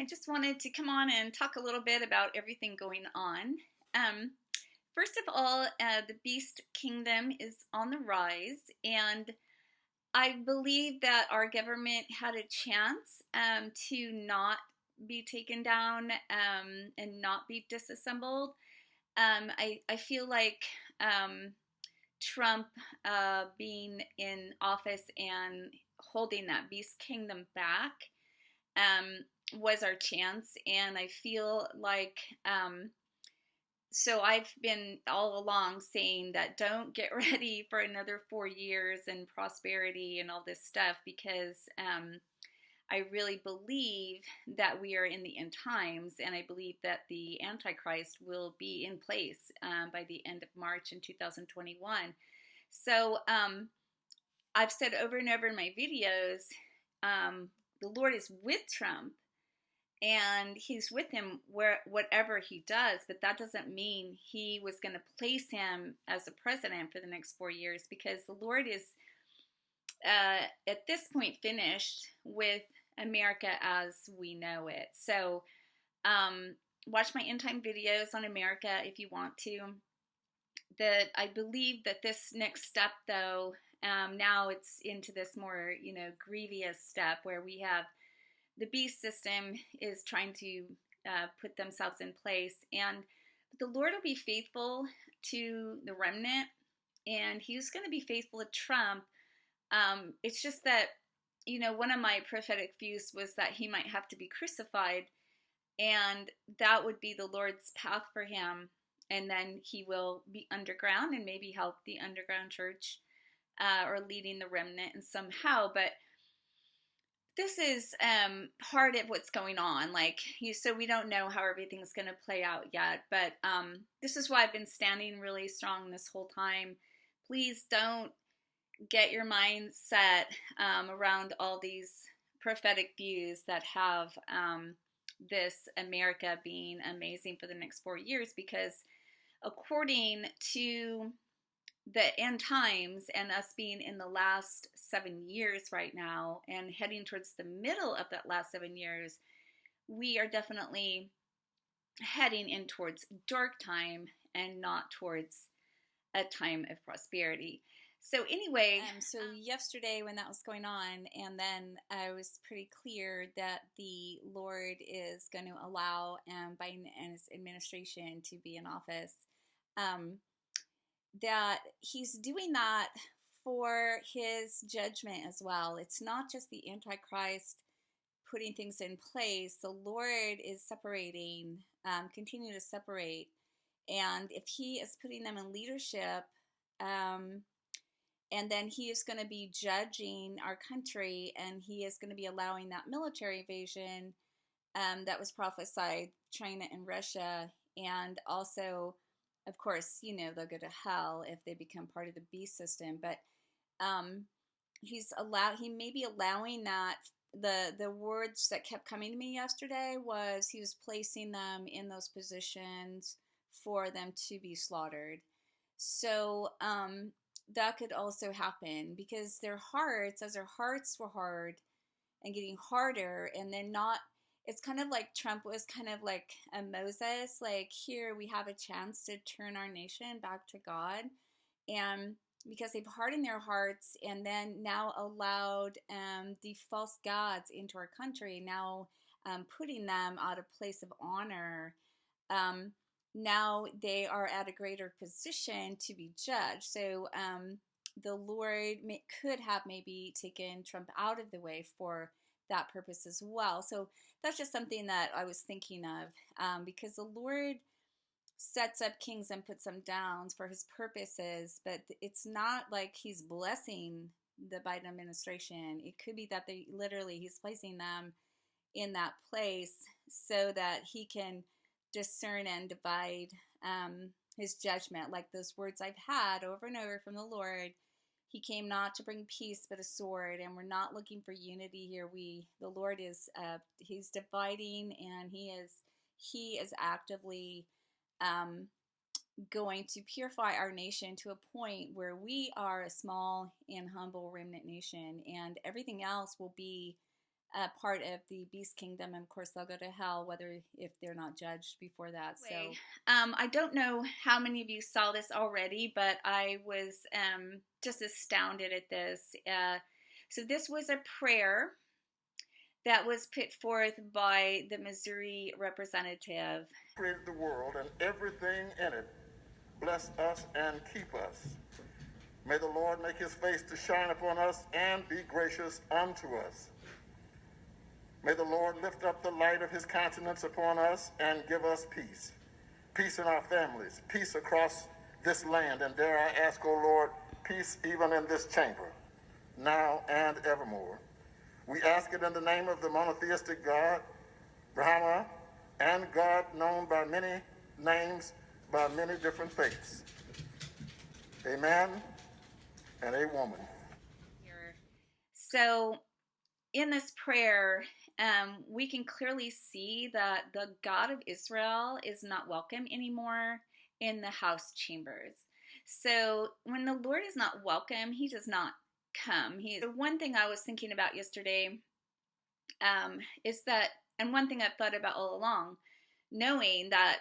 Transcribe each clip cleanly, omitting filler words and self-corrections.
just wanted to come on and talk a little bit about everything going on. Um, First of all, the beast kingdom is on the rise, and I believe that our government had a chance to not be taken down and not be disassembled. I feel like Trump being in office and holding that beast kingdom back um, was our chance. And I feel like, so I've been all along saying that don't get ready for another 4 years and prosperity and all this stuff because I really believe that we are in the end times, and I believe that the Antichrist will be in place by the end of March in 2021. So I've said over and over in my videos, the Lord is with Trump and he's with him whatever he does, but that doesn't mean he was going to place him as a president for the next 4 years, because the Lord is at this point finished with America as we know it. So watch my end time videos on America if you want to. That I believe that this next step, though, now it's into this more grievous step where we have the beast system is trying to put themselves in place, and the Lord will be faithful to the remnant, and he's going to be faithful to Trump. It's just that, one of my prophetic views was that he might have to be crucified, and that would be the Lord's path for him. And then he will be underground and maybe help the underground church or leading the remnant and somehow. But this is part of what's going on. So we don't know how everything's going to play out yet. But this is why I've been standing really strong this whole time. Please don't get your mind set around all these prophetic views that have this America being amazing for the next 4 years, because according to the end times and us being in the last 7 years right now and heading towards the middle of that last 7 years, we are definitely heading in towards dark time and not towards a time of prosperity. So anyway, so yesterday when that was going on, and then I was pretty clear that the Lord is going to allow Biden and his administration to be in office, that he's doing that for his judgment as well. It's not just the Antichrist putting things in place. The Lord is separating, continue to separate. And if he is putting them in leadership, and then he is going to be judging our country, and he is going to be allowing that military invasion that was prophesied, China and Russia, and also, of course, they'll go to hell if they become part of the beast system. But he may be allowing that. The words that kept coming to me yesterday was he was placing them in those positions for them to be slaughtered. So that could also happen because their hearts were hard and getting harder, and then not. It's kind of like Trump was kind of like a Moses, like, here we have a chance to turn our nation back to God. And because they've hardened their hearts and then now allowed the false gods into our country, now putting them out of place of honor, now they are at a greater position to be judged. So the Lord could have maybe taken Trump out of the way for that purpose as well. So that's just something that I was thinking of, because the Lord sets up kings and puts them down for his purposes, but it's not like he's blessing the Biden administration. It could be that he's placing them in that place so that he can discern and divide his judgment. Like those words I've had over and over from the Lord. He came not to bring peace, but a sword, and we're not looking for unity here. The Lord is, he's dividing, and he is actively going to purify our nation to a point where we are a small and humble remnant nation, and everything else will be part of the beast kingdom, and of course they'll go to hell whether if they're not judged before that. So I don't know how many of you saw this already, but I was just astounded at this. So this was a prayer that was put forth by the Missouri representative. Created the world and everything in it. Bless us and keep us. May the Lord make his face to shine upon us and be gracious unto us. May the Lord lift up the light of his countenance upon us and give us peace. Peace in our families, peace across this land, and dare I ask, O Lord, peace even in this chamber, now and evermore. We ask it in the name of the monotheistic God, Brahma, and God known by many names, by many different faiths. Amen and a woman. So in this prayer, we can clearly see that the God of Israel is not welcome anymore in the house chambers. So when the Lord is not welcome, he does not come. The one thing I was thinking about yesterday is that, and one thing I've thought about all along, knowing that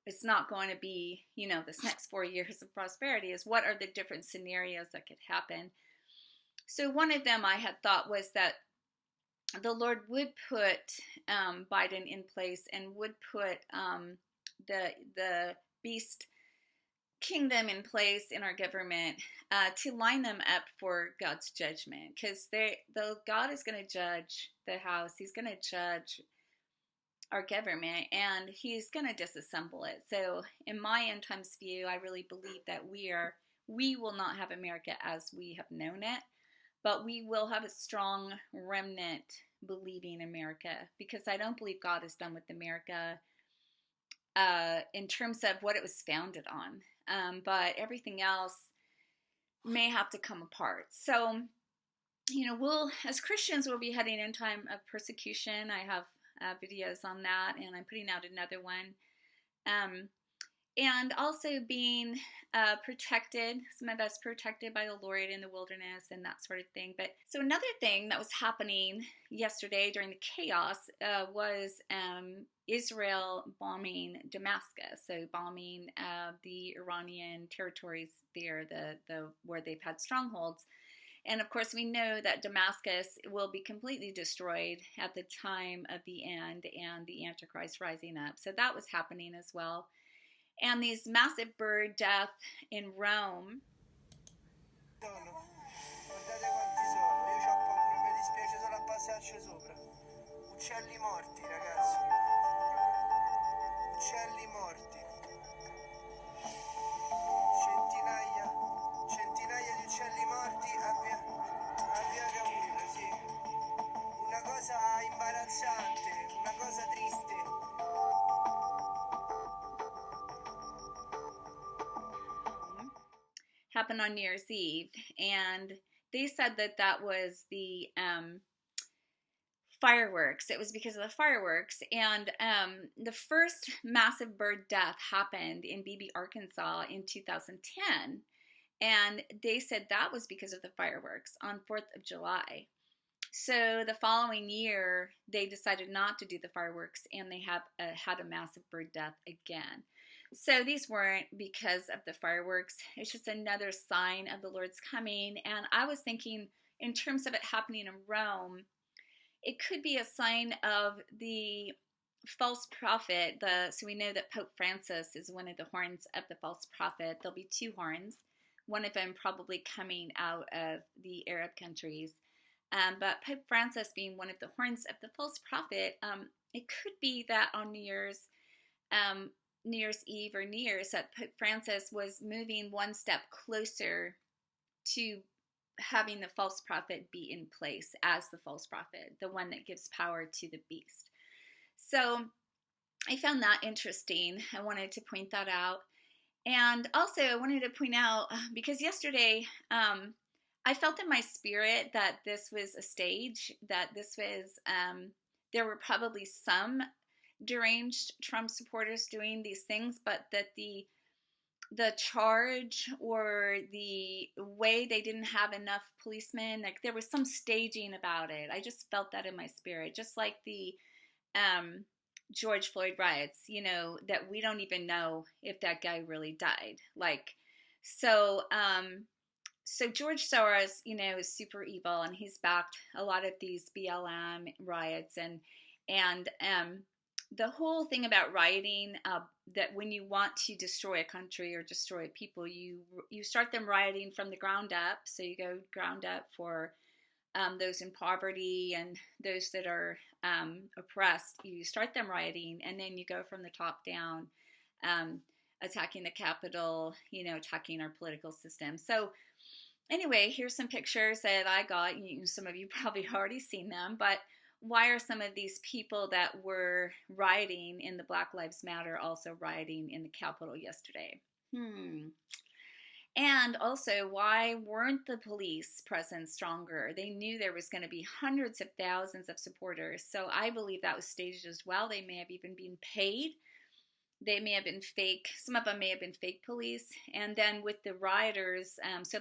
it's not going to be, this next 4 years of prosperity, is what are the different scenarios that could happen. So one of them I had thought was that the Lord would put Biden in place and would put the beast kingdom in place in our government to line them up for God's judgment, because God is going to judge the house. He's going to judge our government, and he's going to disassemble it. So in my end times view, I really believe that we will not have America as we have known it, but we will have a strong remnant believing America, because I don't believe God is done with America in terms of what it was founded on. But everything else may have to come apart. So, as Christians, we'll be heading in time of persecution. I have videos on that, and I'm putting out another one. And also being protected, some of us protected by the Lord in the wilderness and that sort of thing. But so another thing that was happening yesterday during the chaos was Israel bombing Damascus, so bombing the Iranian territories there, the where they've had strongholds. And of course, we know that Damascus will be completely destroyed at the time of the end and the Antichrist rising up. So that was happening as well. And these massive bird death in Rome. Guardate quanti sono, io c'ho paura, mi dispiace solo a passarci sopra. Uccelli morti, ragazzi. Uccelli morti. Centinaia di uccelli morti a via Cavour, sì. Una cosa imbarazzante, una cosa triste. Happened on New Year's Eve, and they said that was the fireworks. It was because of the fireworks. And the first massive bird death happened in Beebe, Arkansas in 2010. And they said that was because of the fireworks on 4th of July. So the following year, they decided not to do the fireworks, and they had a massive bird death again. So these weren't because of the fireworks. It's just another sign of the Lord's coming. And I was thinking, in terms of it happening in Rome, it could be a sign of the false prophet. So we know that Pope Francis is one of the horns of the false prophet. There'll be two horns, one of them probably coming out of the Arab countries. But Pope Francis being one of the horns of the false prophet, it could be that on New Year's Eve or New Year's, that Pope Francis was moving one step closer to having the false prophet be in place as the false prophet, the one that gives power to the beast. So I found that interesting. I wanted to point that out. And also I wanted to point out, because yesterday I felt in my spirit that this was a stage, that this was, there were probably some deranged Trump supporters doing these things, but that the the charge or the way they didn't have enough policemen. Like there was some staging about it. I just felt that in my spirit, just like the um, George Floyd riots. That we don't even know if that guy really died. Like so. So George Soros, is super evil, and he's backed a lot of these BLM riots, and the whole thing about rioting, that when you want to destroy a country or destroy people, you start them rioting from the ground up. So you go ground up for those in poverty and those that are oppressed. You start them rioting, and then you go from the top down, attacking the Capitol, attacking our political system. So anyway, here's some pictures that I got. Some of you probably already seen them, but why are some of these people that were rioting in the Black Lives Matter also rioting in the Capitol yesterday? And also, why weren't the police presence stronger? They knew there was going to be hundreds of thousands of supporters, so I believe that was staged as well. They may have even been paid. They may have been fake. Some of them may have been fake police. And then with the rioters, so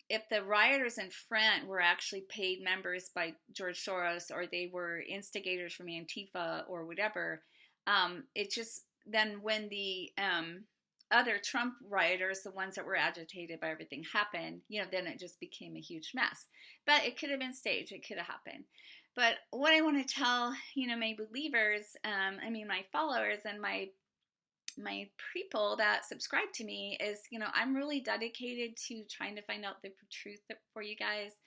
if the rioters in front were actually paid members by George Soros, or they were instigators from Antifa or whatever, it just then when the other Trump rioters, the ones that were agitated by everything, happened, then it just became a huge mess. But it could have been staged. It could have happened. But what I want to tell, my believers, my followers and my people that subscribe to me is, I'm really dedicated to trying to find out the truth for you guys.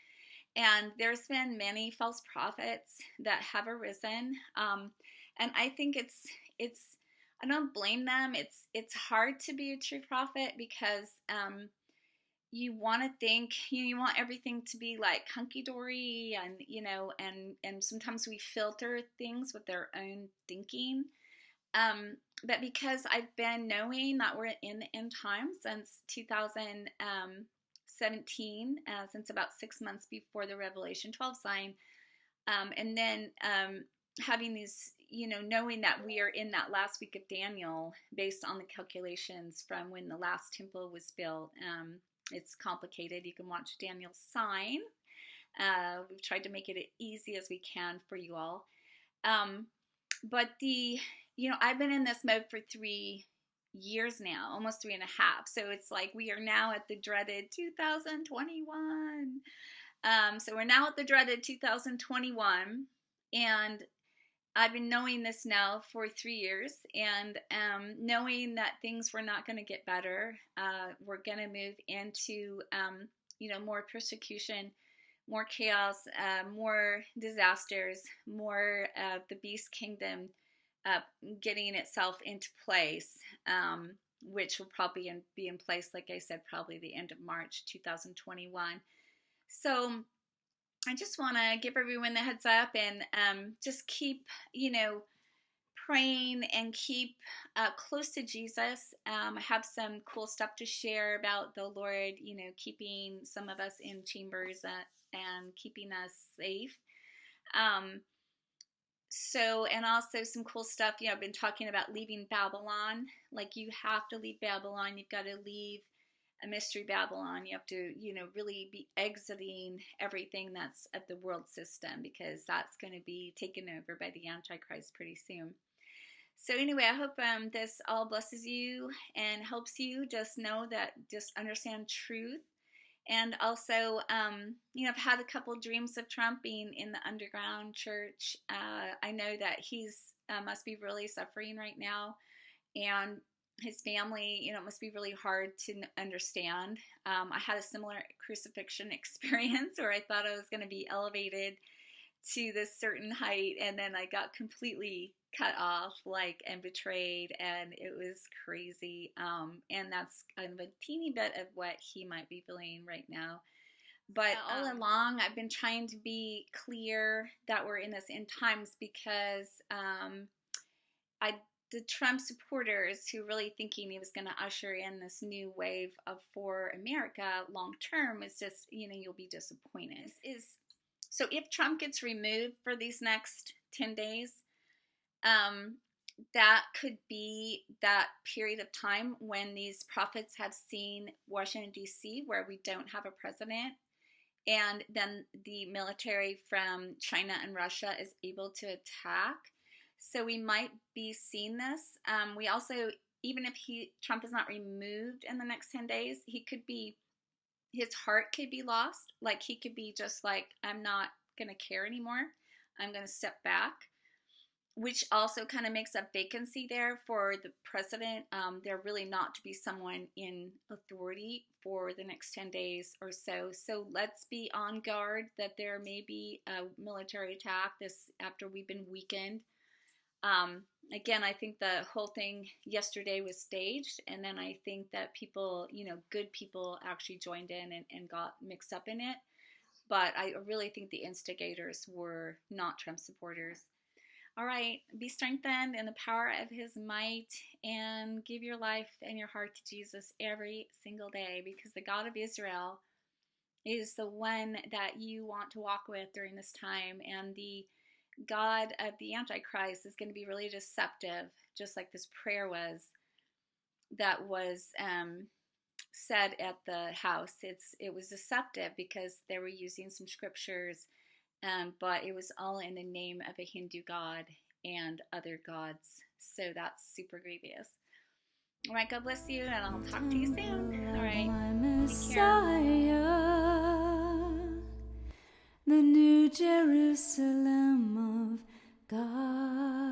And there's been many false prophets that have arisen. And I think I don't blame them. It's hard to be a true prophet because you want to think, you want everything to be like hunky-dory, and sometimes we filter things with our own thinking. But because I've been knowing that we're in the end times since 2017, since about 6 months before the Revelation 12 sign, and then having these, knowing that we are in that last week of Daniel based on the calculations from when the last temple was built. It's complicated. You can watch Daniel's sign. We've tried to make it as easy as we can for you all. But I've been in this mode for 3 years now, almost 3.5. So it's like we are now at the dreaded 2021. So we're now at the dreaded 2021, and I've been knowing this now for 3 years, and knowing that things were not going to get better. We're going to move into, more persecution, more chaos, more disasters, more of the beast kingdom getting itself into place, which will probably be in place, like I said, probably the end of March 2021. So I just want to give everyone the heads up, and just keep, praying and keep close to Jesus. I have some cool stuff to share about the Lord, keeping some of us in chambers and keeping us safe. And also some cool stuff, I've been talking about leaving Babylon. Like, you have to leave Babylon. You've got to leave a mystery Babylon. You have to, really be exiting everything that's of the world system, because that's going to be taken over by the Antichrist pretty soon. So anyway, I hope this all blesses you and helps you. Just understand truth. And also, I've had a couple dreams of Trump being in the underground church. I know that he's must be really suffering right now, and his family, it must be really hard to understand. I had a similar crucifixion experience where I thought I was going to be elevated to this certain height, and then I got completely cut off, and betrayed, and it was crazy. And that's kind of a teeny bit of what he might be feeling right now. But all along, I've been trying to be clear that we're in this end times, because the Trump supporters who really thinking he was going to usher in this new wave for America long term is just, you'll be disappointed. So if Trump gets removed for these next 10 days, that could be that period of time when these prophets have seen Washington, D.C., where we don't have a president. And then the military from China and Russia is able to attack. So we might be seeing this. We also, even if Trump is not removed in the next 10 days, his heart could be lost. Like he could be just like, I'm not going to care anymore. I'm going to step back, which also kind of makes a vacancy there for the president. There really not to be someone in authority for the next 10 days or so. So let's be on guard that there may be a military attack after we've been weakened. Again, I think the whole thing yesterday was staged, and then I think that people, good people actually joined in and got mixed up in it. But I really think the instigators were not Trump supporters. All right, be strengthened in the power of his might and give your life and your heart to Jesus every single day, because the God of Israel is the one that you want to walk with during this time. And the God of the Antichrist is going to be really deceptive, just like this prayer that was said at the house. It was deceptive because they were using some scriptures, but it was all in the name of a Hindu god and other gods. So that's super grievous. All right, God bless you, and I'll talk to you soon. All right, take care. Messiah, the New Jerusalem of God.